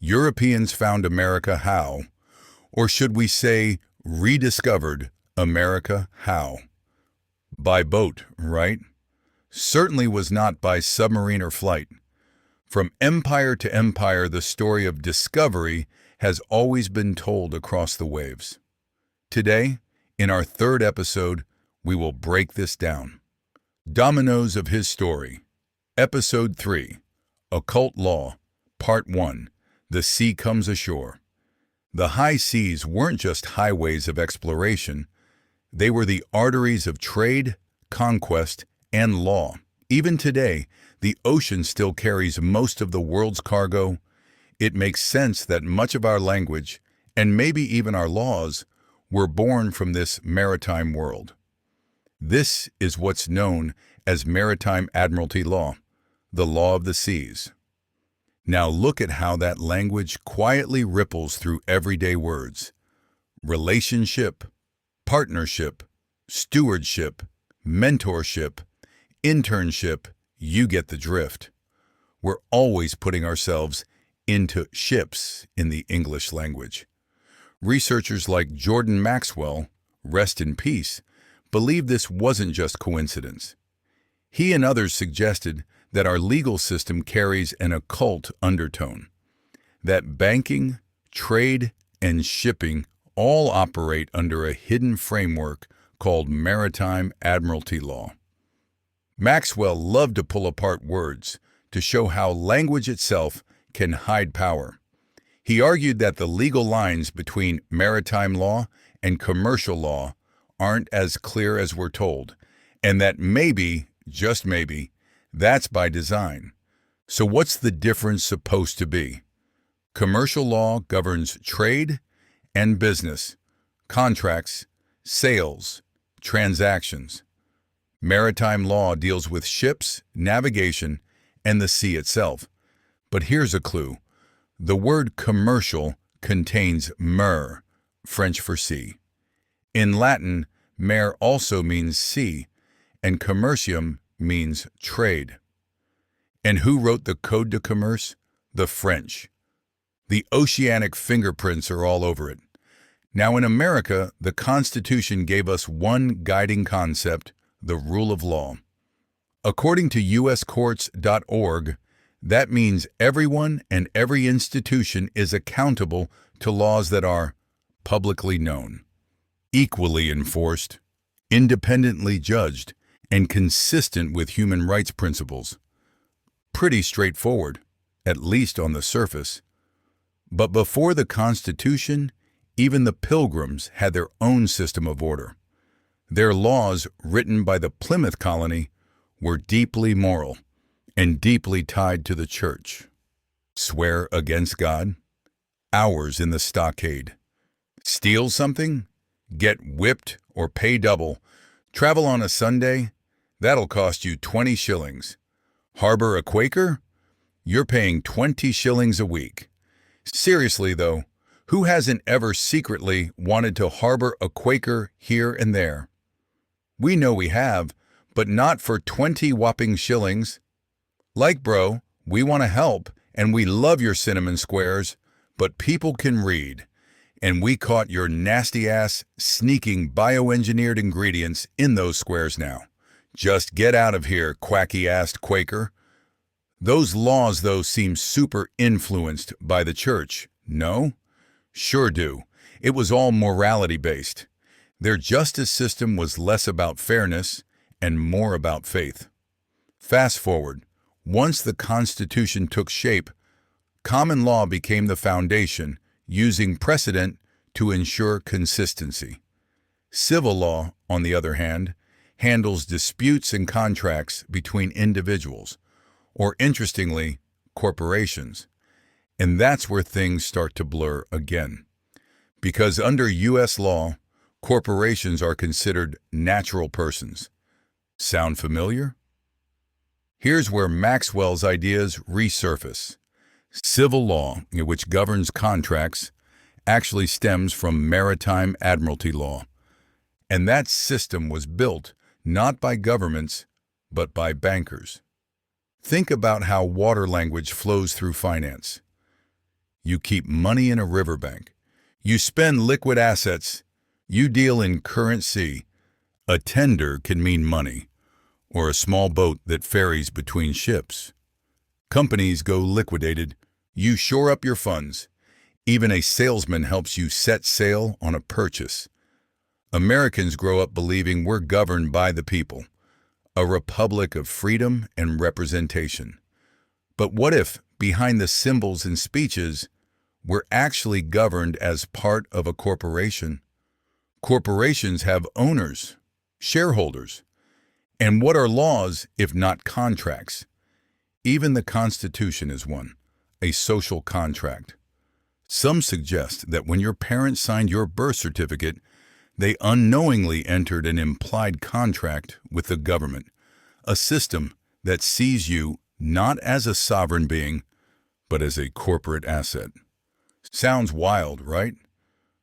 Europeans found America how? Or should we say rediscovered America how? By boat, right? Certainly was not by submarine or flight. From empire to empire, the story of discovery has always been told across the waves. Today, in our third episode, we will break this down. Dominoes of his story. Episode 3. Occult Law. Part 1. The Sea Comes Ashore. The high seas weren't just highways of exploration. They were the arteries of trade, conquest, and law. Even today, the ocean still carries most of the world's cargo. It makes sense that much of our language, and maybe even our laws, were born from this maritime world. This is what's known as Maritime-Admiralty Law, the law of the seas. Now look at how that language quietly ripples through everyday words. Relationship, partnership, stewardship, mentorship, internship, you get the drift. We're always putting ourselves into ships in the English language. Researchers like Jordan Maxwell, rest in peace, believe this wasn't just coincidence. He and others suggested that our legal system carries an occult undertone, that banking, trade, and shipping all operate under a hidden framework called Maritime-Admiralty Law. Maxwell loved to pull apart words to show how language itself can hide power. He argued that the legal lines between maritime law and commercial law aren't as clear as we're told, and that maybe, just maybe, that's by design. So what's the difference supposed to be? Commercial law governs trade and business, contracts, sales, transactions. Maritime law deals with ships, navigation, and the sea itself. But here's a clue. The word commercial contains mer, French for sea. In Latin, mare also means sea, and commercium means trade. And who wrote the Code de Commerce? The French. The oceanic fingerprints are all over it. Now in America, the Constitution gave us one guiding concept, the rule of law. According to uscourts.org, that means everyone and every institution is accountable to laws that are publicly known, equally enforced, independently judged, and consistent with human rights principles. Pretty straightforward, at least on the surface. But before the Constitution, even the Pilgrims had their own system of order. Their laws, written by the Plymouth colony, were deeply moral and deeply tied to the church. Swear against God? Hours in the stockade. Steal something? Get whipped or pay double. Travel on a Sunday? That'll cost you 20 shillings. Harbor a Quaker? You're paying 20 shillings a week. Seriously though, who hasn't ever secretly wanted to harbor a Quaker here and there? We know we have, but not for 20 whopping shillings. Like bro, we want to help, and we love your cinnamon squares, but people can read. And we caught your nasty-ass, sneaking bioengineered ingredients in those squares now. Just get out of here, quacky-assed Quaker. Those laws, though, seem super influenced by the church, no? Sure do. It was all morality-based. Their justice system was less about fairness and more about faith. Fast forward, once the Constitution took shape, common law became the foundation, using precedent to ensure consistency. Civil law, on the other hand, handles disputes and contracts between individuals, or interestingly, corporations. And that's where things start to blur again. Because under U.S. law, corporations are considered natural persons. Sound familiar? Here's where Maxwell's ideas resurface. Civil law, which governs contracts, actually stems from Maritime-Admiralty Law. And that system was built not by governments, but by bankers. Think about how water language flows through finance. You keep money in a riverbank. You spend liquid assets. You deal in currency. A tender can mean money, or a small boat that ferries between ships. Companies go liquidated. You shore up your funds. Even a salesman helps you set sail on a purchase. Americans grow up believing we're governed by the people, a republic of freedom and representation. But what if, behind the symbols and speeches, we're actually governed as part of a corporation? Corporations have owners, shareholders. And what are laws if not contracts? Even the Constitution is one, a social contract. Some suggest that when your parents signed your birth certificate, they unknowingly entered an implied contract with the government, a system that sees you not as a sovereign being, but as a corporate asset. Sounds wild, right?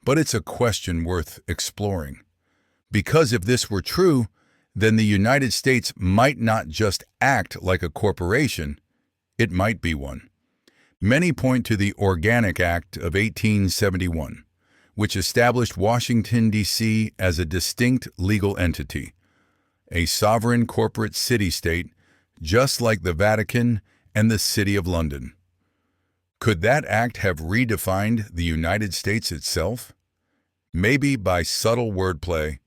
But it's a question worth exploring. Because if this were true, then the United States might not just act like a corporation, it might be one. Many point to the Organic Act of 1871, which established Washington, D.C. as a distinct legal entity, a sovereign corporate city-state, just like the Vatican and the City of London. Could that act have redefined the United States itself? Maybe by subtle wordplay,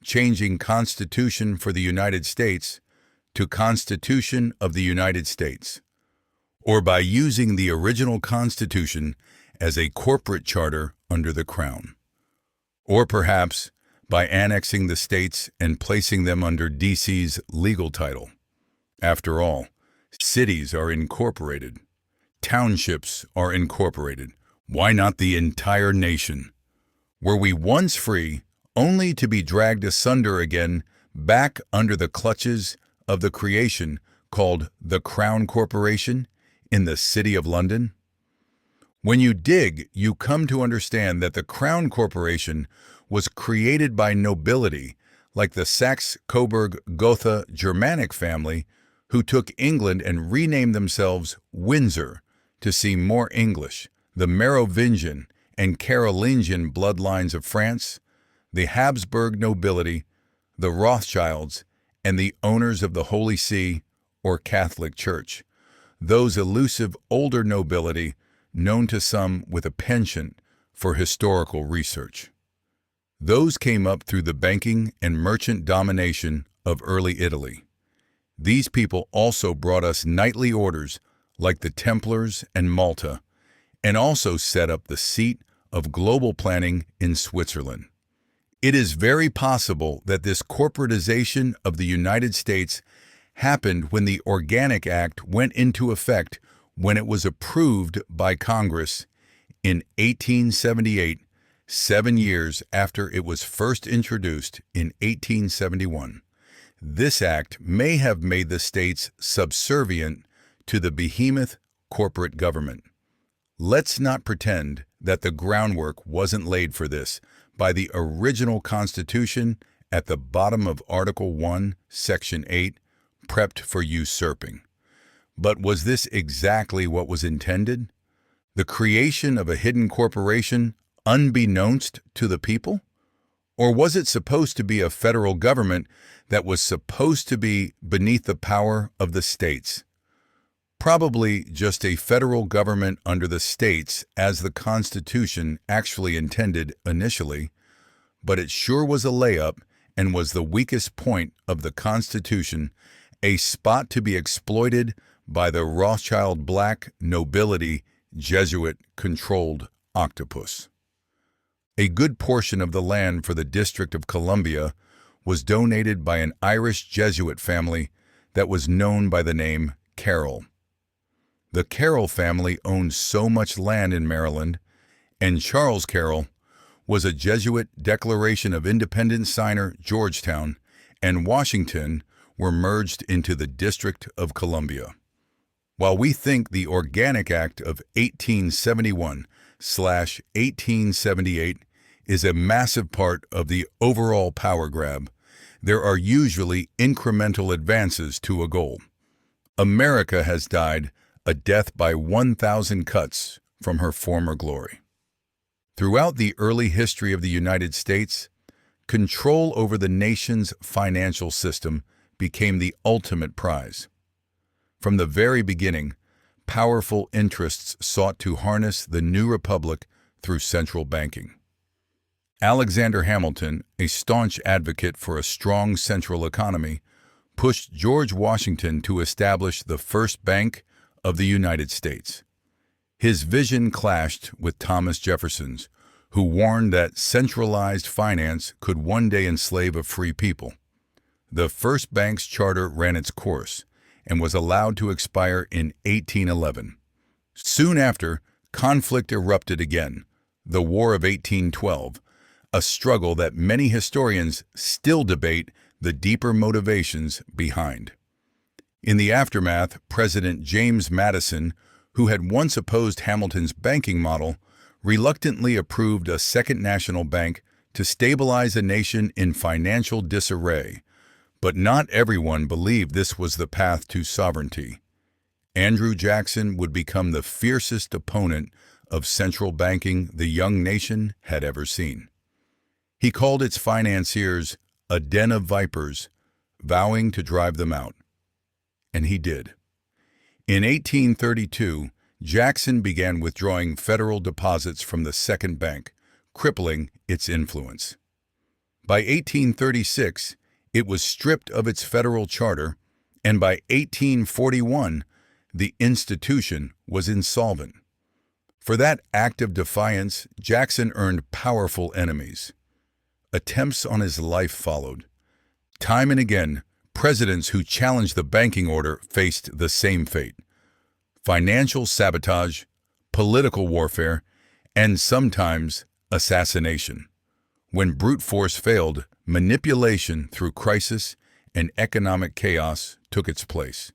changing Constitution for the United States to Constitution of the United States, or by using the original Constitution as a corporate charter under the Crown, or perhaps by annexing the states and placing them under D.C.'s legal title. After all, cities are incorporated. Townships are incorporated. Why not the entire nation? Were we once free, only to be dragged asunder again, back under the clutches of the creation called the Crown Corporation in the City of London? When you dig, you come to understand that the Crown Corporation was created by nobility, like the Saxe-Coburg-Gotha-Germanic family, who took England and renamed themselves Windsor to seem more English, the Merovingian and Carolingian bloodlines of France, the Habsburg nobility, the Rothschilds, and the owners of the Holy See or Catholic Church, those elusive older nobility known to some with a penchant for historical research. Those came up through the banking and merchant domination of early Italy. These people also brought us knightly orders like the Templars and Malta, and also set up the seat of global planning in Switzerland. It is very possible that this corporatization of the United States happened when the Organic Act went into effect when it was approved by Congress in 1878, 7 years after it was first introduced in 1871. This act may have made the states subservient to the behemoth corporate government. Let's not pretend that the groundwork wasn't laid for this by the original Constitution at the bottom of Article 1, Section 8, prepped for usurping. But was this exactly what was intended? The creation of a hidden corporation unbeknownst to the people? Or was it supposed to be a federal government that was supposed to be beneath the power of the states? Probably just a federal government under the states as the Constitution actually intended initially, but it sure was a layup and was the weakest point of the Constitution, a spot to be exploited by the Rothschild black nobility Jesuit-controlled octopus. A good portion of the land for the District of Columbia was donated by an Irish Jesuit family that was known by the name Carroll. The Carroll family owned so much land in Maryland, and Charles Carroll was a Jesuit Declaration of Independence signer. Georgetown and Washington were merged into the District of Columbia. While we think the Organic Act of 1871/1878 is a massive part of the overall power grab, there are usually incremental advances to a goal. America has died a death by 1,000 cuts from her former glory. Throughout the early history of the United States, control over the nation's financial system became the ultimate prize. From the very beginning, powerful interests sought to harness the new republic through central banking. Alexander Hamilton, a staunch advocate for a strong central economy, pushed George Washington to establish the first bank of the United States. His vision clashed with Thomas Jefferson's, who warned that centralized finance could one day enslave a free people. The first bank's charter ran its course and was allowed to expire in 1811. Soon after, conflict erupted again, the War of 1812, a struggle that many historians still debate the deeper motivations behind. In the aftermath, President James Madison, who had once opposed Hamilton's banking model, reluctantly approved a second national bank to stabilize a nation in financial disarray. But not everyone believed this was the path to sovereignty. Andrew Jackson would become the fiercest opponent of central banking the young nation had ever seen. He called its financiers a den of vipers, vowing to drive them out. And he did. In 1832, Jackson began withdrawing federal deposits from the Second Bank, crippling its influence. By 1836, it was stripped of its federal charter, and by 1841, the institution was insolvent. For that act of defiance, Jackson earned powerful enemies. Attempts on his life followed. Time and again, presidents who challenged the banking order faced the same fate: financial sabotage, political warfare, and sometimes assassination. When brute force failed, manipulation through crisis and economic chaos took its place.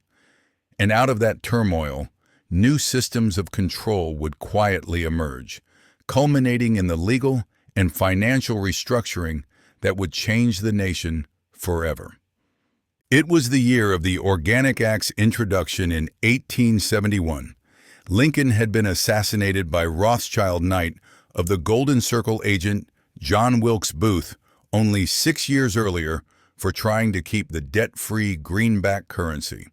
And out of that turmoil, new systems of control would quietly emerge, culminating in the legal and financial restructuring that would change the nation forever. It was the year of the Organic Act's introduction in 1871. Lincoln had been assassinated by Rothschild Knight of the Golden Circle agent John Wilkes Booth only 6 years earlier for trying to keep the debt-free greenback currency.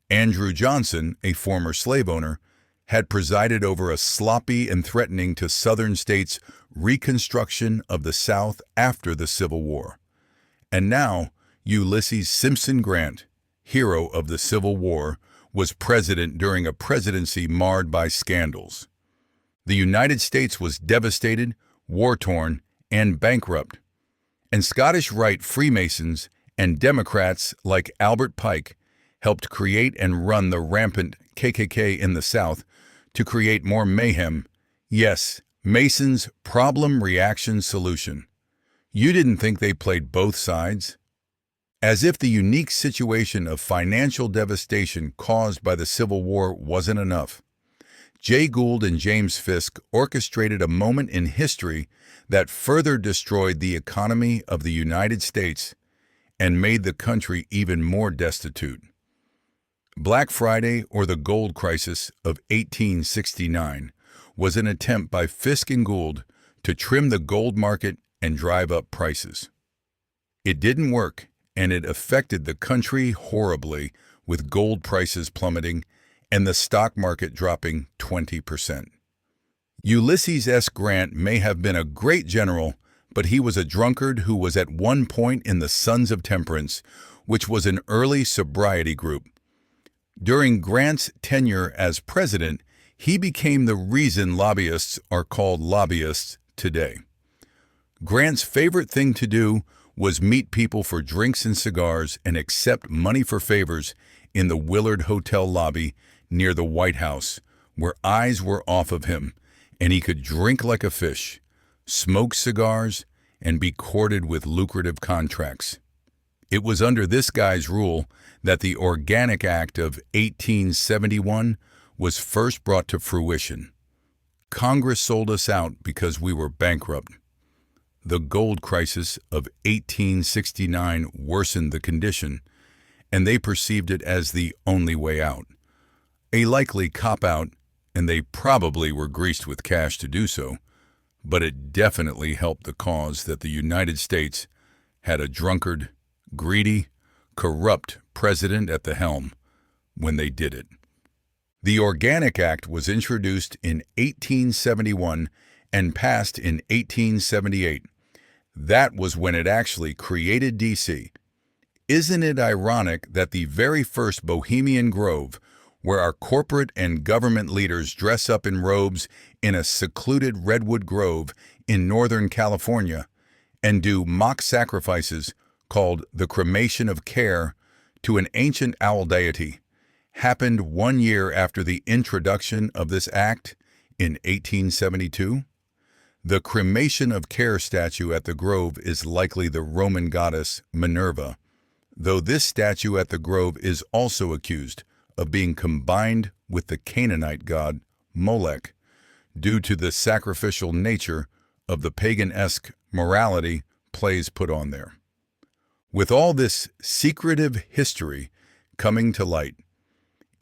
Andrew Johnson, a former slave owner, had presided over a sloppy and threatening to Southern states' reconstruction of the South after the Civil War. And now, Ulysses Simpson Grant, hero of the Civil War, was president during a presidency marred by scandals. The United States was devastated, war-torn, and bankrupt. And Scottish Rite Freemasons and Democrats like Albert Pike helped create and run the rampant KKK in the South to create more mayhem. Yes, Mason's problem-reaction solution. You didn't think they played both sides? As if the unique situation of financial devastation caused by the Civil War wasn't enough, Jay Gould and James Fisk orchestrated a moment in history that further destroyed the economy of the United States and made the country even more destitute. Black Friday, or the gold crisis of 1869, was an attempt by Fisk and Gould to trim the gold market and drive up prices. It didn't work, and it affected the country horribly, with gold prices plummeting and the stock market dropping 20%. Ulysses S. Grant may have been a great general, but he was a drunkard who was at one point in the Sons of Temperance, which was an early sobriety group. During Grant's tenure as president, he became the reason lobbyists are called lobbyists today. Grant's favorite thing to do was meet people for drinks and cigars and accept money for favors in the Willard Hotel lobby near the White House, where eyes were off of him, and he could drink like a fish, smoke cigars, and be courted with lucrative contracts. It was under this guy's rule that the Organic Act of 1871 was first brought to fruition. Congress sold us out because we were bankrupt. The gold crisis of 1869 worsened the condition, and they perceived it as the only way out. A likely cop-out, and they probably were greased with cash to do so, but it definitely helped the cause that the United States had a drunkard, greedy, corrupt president at the helm when they did it. The Organic Act was introduced in 1871 and passed in 1878. That was when it actually created D.C. Isn't it ironic that the very first Bohemian Grove, where our corporate and government leaders dress up in robes in a secluded redwood grove in Northern California and do mock sacrifices called the cremation of care to an ancient owl deity, happened 1 year after the introduction of this act in 1872? The cremation of care statue at the grove is likely the Roman goddess Minerva, though this statue at the grove is also accused of being combined with the Canaanite god Molech due to the sacrificial nature of the pagan-esque morality plays put on there. With all this secretive history coming to light,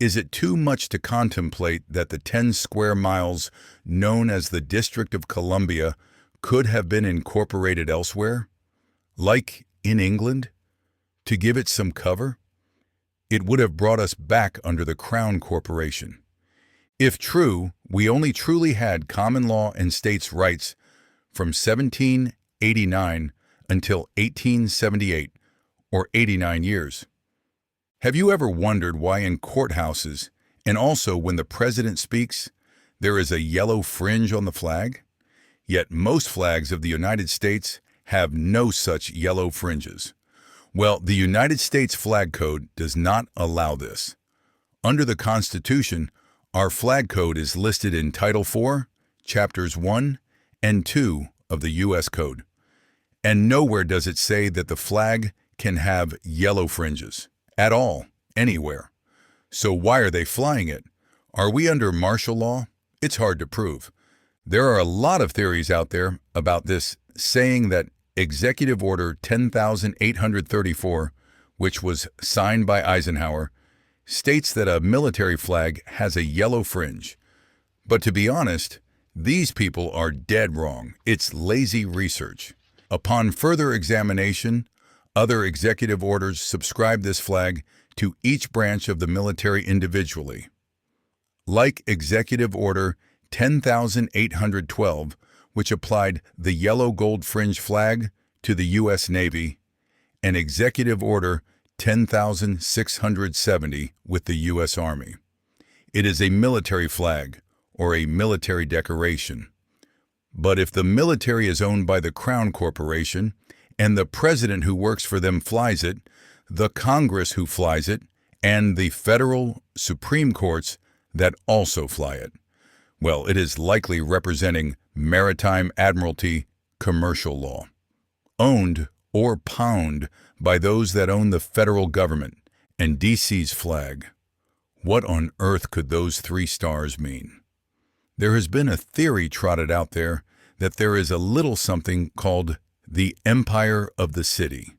is it too much to contemplate that the 10 square miles known as the District of Columbia could have been incorporated elsewhere, like in England, to give it some cover? It would have brought us back under the Crown Corporation. If true, we only truly had common law and states' rights from 1789 until 1878, or 89 years. Have you ever wondered why in courthouses, and also when the president speaks, there is a yellow fringe on the flag? Yet most flags of the United States have no such yellow fringes. Well, the United States Flag Code does not allow this. Under the Constitution, our flag code is listed in Title IV, Chapters 1 and 2 of the U.S. Code. And nowhere does it say that the flag can have yellow fringes. At all, anywhere. So why are they flying it? Are we under martial law? It's hard to prove. There are a lot of theories out there about this, saying that Executive Order 10,834, which was signed by Eisenhower, states that a military flag has a yellow fringe. But to be honest, these people are dead wrong. It's lazy research. Upon further examination, other executive orders subscribe this flag to each branch of the military individually. Like Executive Order 10,812, which applied the yellow gold fringe flag to the U.S. Navy, and Executive Order 10,670 with the U.S. Army. It is a military flag or a military decoration. But if the military is owned by the Crown Corporation, and the president who works for them flies it, the Congress who flies it, and the federal Supreme Courts that also fly it, well, it is likely representing Maritime-Admiralty commercial law, owned or pawned by those that own the federal government and D.C.'s flag. What on earth could those 3 stars mean? There has been a theory trotted out there that there is a little something called the Empire of the City.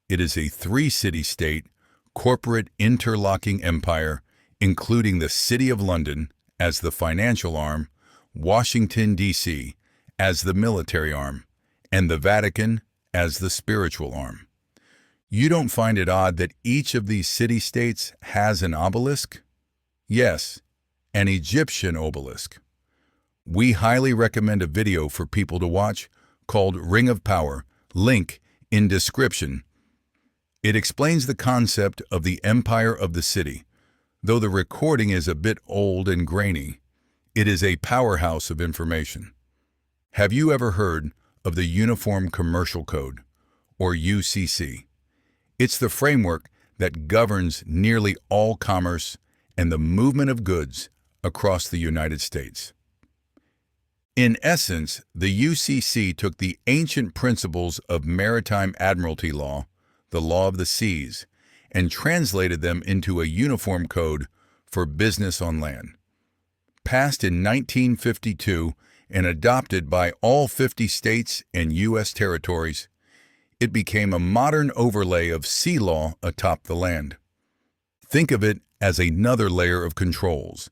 It is a 3-city-state, corporate interlocking empire, including the City of London as the financial arm, Washington, D.C. as the military arm, and the Vatican as the spiritual arm. You don't find it odd that each of these city-states has an obelisk? Yes, an Egyptian obelisk. We highly recommend a video for people to watch called Ring of Power, link in description. It explains the concept of the Empire of the City. Though the recording is a bit old and grainy, it is a powerhouse of information. Have you ever heard of the Uniform Commercial Code, or UCC? It's the framework that governs nearly all commerce and the movement of goods across the United States. In essence, the UCC took the ancient principles of Maritime-Admiralty Law, the law of the seas, and translated them into a uniform code for business on land. Passed in 1952 and adopted by all 50 states and U.S. territories, it became a modern overlay of sea law atop the land. Think of it as another layer of controls,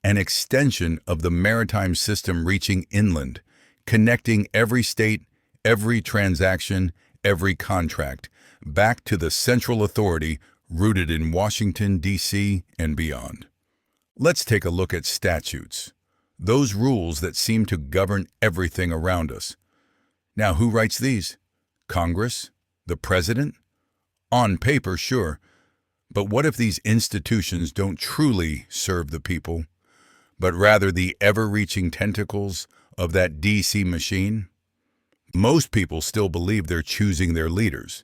an extension of the maritime system reaching inland, connecting every state, every transaction, every contract, back to the central authority rooted in Washington, D.C. and beyond. Let's take a look at statutes, those rules that seem to govern everything around us. Now, who writes these? Congress? The President? On paper, sure. But what if these institutions don't truly serve the people, but rather the ever-reaching tentacles of that D.C. machine? Most people still believe they're choosing their leaders.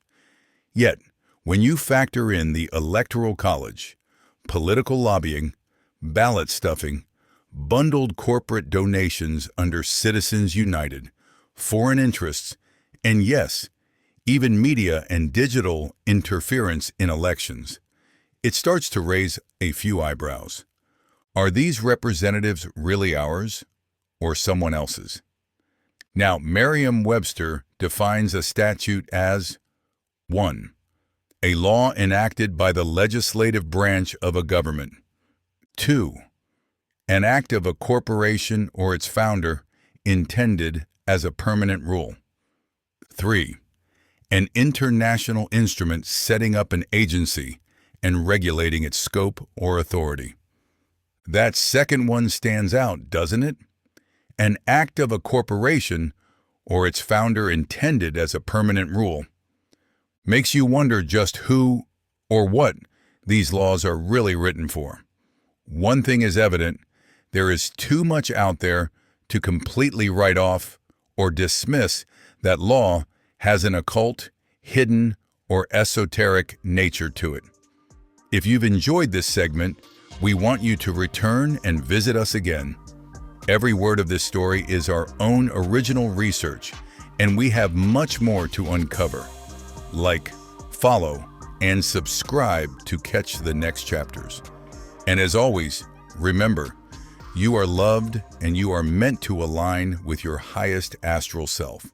Yet, when you factor in the Electoral College, political lobbying, ballot stuffing, bundled corporate donations under Citizens United, foreign interests, and yes, even media and digital interference in elections, it starts to raise a few eyebrows. Are these representatives really ours or someone else's? Now, Merriam-Webster defines a statute as 1. A law enacted by the legislative branch of a government. 2. An act of a corporation or its founder intended as a permanent rule. 3. An international instrument setting up an agency and regulating its scope or authority. That second one stands out, doesn't it? An act of a corporation or its founder intended as a permanent rule. Makes you wonder just who or what these laws are really written for. One thing is evident, there is too much out there to completely write off or dismiss that law has an occult, hidden, or esoteric nature to it. If you've enjoyed this segment, we want you to return and visit us again. Every word of this story is our own original research, and we have much more to uncover. Like, follow, and subscribe to catch the next chapters. And as always, remember, you are loved and you are meant to align with your highest astral self.